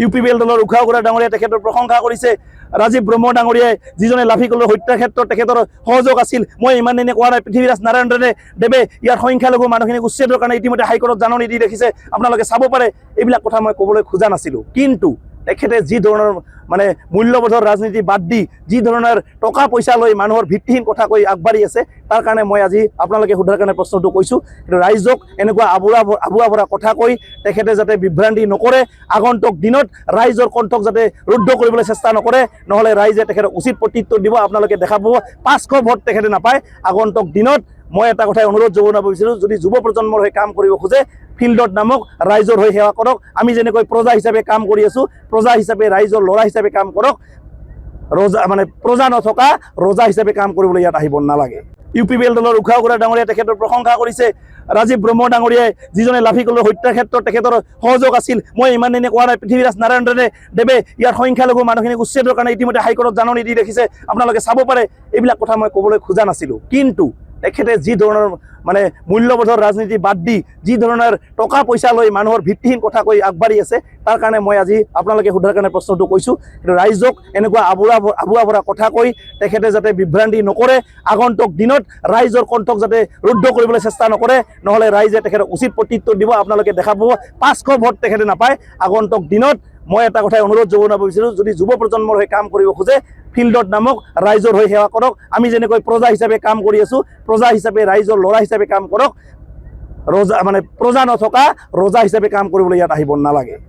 UPPL দলৰ উষা বৰা ডাঙৰীয়া তেখেতৰ প্ৰশংসা কৰিছে। ৰাজীৱ ব্ৰহ্ম ডাঙৰীয়াই যিজনে লাফিকলৰ হত্যাৰ ক্ষেত্ৰত তেখেতৰ সহযোগ আছিল। মই ইমান দিনে কোৱা নাই, পৃথিৱীৰাজ নাৰায়ণ দেৱে ইয়াৰ সংখ্যালঘু মানুহখিনিক উচ্ছেদৰ কাৰণে ইতিমধ্যে হাইকোৰ্টত জাননী দি ৰাখিছে। আপোনালোকে চাব পাৰে, এইবিলাক কথা মই ক'বলৈ খোজা নাছিলোঁ। কিন্তু তেখেতে যি ধৰণৰ মূল্যবোধৰ ৰাজনীতি বাদ দি যি ধৰণৰ টকা পইচা লৈ মানুহৰ ভিত্তিহীন কথা কৈ আগবাঢ়ি আছে, তাৰ কাৰণে মই আজি আপোনালোকে সোধাৰ কাৰণে প্ৰশ্নটো কৈছোঁ। কিন্তু ৰাইজক এনেকুৱা আবুৱা ভৰা কথা কৈ তেখেতে যাতে বিভ্ৰান্তি নকৰে, আগন্তুক দিনত ৰাইজৰ কণ্ঠক যাতে ৰুদ্ধ কৰিবলৈ চেষ্টা নকৰে, নহ'লে ৰাইজে তেখেতক উচিত প্ৰত্যুত্তৰ দিব। আপোনালোকে দেখা পাব 500 ভোট তেখেতে নাপায়। আগন্তুক দিনত মই এটা কথাই অনুৰোধ জনাব বিচাৰোঁ, যদি যুৱ প্ৰজন্মৰ হৈ কাম কৰিব খোজে, ফিল্ডত নামক, ৰাইজৰ হৈ সেৱা কৰক। আমি যেনেকৈ প্ৰজা হিচাপে কাম কৰি আছোঁ, প্ৰজা হিচাপে ৰাইজৰ ল'ৰা হিচাপে কাম কৰক। প্ৰজা নথকা ৰজা হিচাপে কাম কৰিবলৈ ইয়াত আহিব নালাগে। UPPL দলৰ উষা বৰা ডাঙৰীয়াই তেখেতৰ প্ৰশংসা কৰিছে। ৰাজীৱ ব্ৰহ্ম ডাঙৰীয়াই যিজনে লাফিকলৰ হত্যাৰ ক্ষেত্ৰত তেখেতৰ সহযোগ আছিল। মই ইমান দিনে কোৱা নাই, পৃথিৱীৰাজ নাৰায়ণ দেৱে ইয়াৰ সংখ্যালঘু মানুহখিনিক উচ্ছেদৰ কাৰণে ইতিমধ্যে হাইকোৰ্টত জাননী দি ৰাখিছে। আপোনালোকে চাব পাৰে, এইবিলাক কথা মই ক'বলৈ খোজা নাছিলোঁ। কিন্তু তেখেতে যি ধৰণৰ মূল্যবোধৰ ৰাজনীতি বাদ দি যি ধৰণৰ টকা পইচা লৈ মানুহৰ ভিত্তিহীন কথা কৈ আগবাঢ়ি আছে, তাৰ কাৰণে মই আজি আপোনালোকে সোধাৰ কাৰণে প্ৰশ্নটো কৈছোঁ। কিন্তু ৰাইজক এনেকুৱা আবুৱা ভৰা কথা কৈ তেখেতে যাতে বিভ্ৰান্তি নকৰে, আগন্তুক দিনত ৰাইজৰ কণ্ঠক যাতে ৰুদ্ধ কৰিবলৈ চেষ্টা নকৰে, নহ'লে ৰাইজে তেখেতক উচিত প্ৰত্যুত্তৰ দিব। আপোনালোকে দেখা পাব 500 ভোট তেখেতে নাপায়। আগন্তুক দিনত মই এটা কথাই অনুৰোধ জনাব বিচাৰোঁ, যদি যুৱ প্ৰজন্মৰ হৈ কাম কৰিব খোজে, ফিল্ডত নামক, ৰাইজৰ হৈ সেৱা কৰক। আমি যেনেকৈ প্ৰজা হিচাপে কাম কৰি আছোঁ, প্ৰজা হিচাপে ৰাইজৰ ল'ৰা হিচাপে কাম কৰক। প্ৰজা নথকা ৰজা হিচাপে কাম কৰিবলৈ ইয়াত আহিব নালাগে।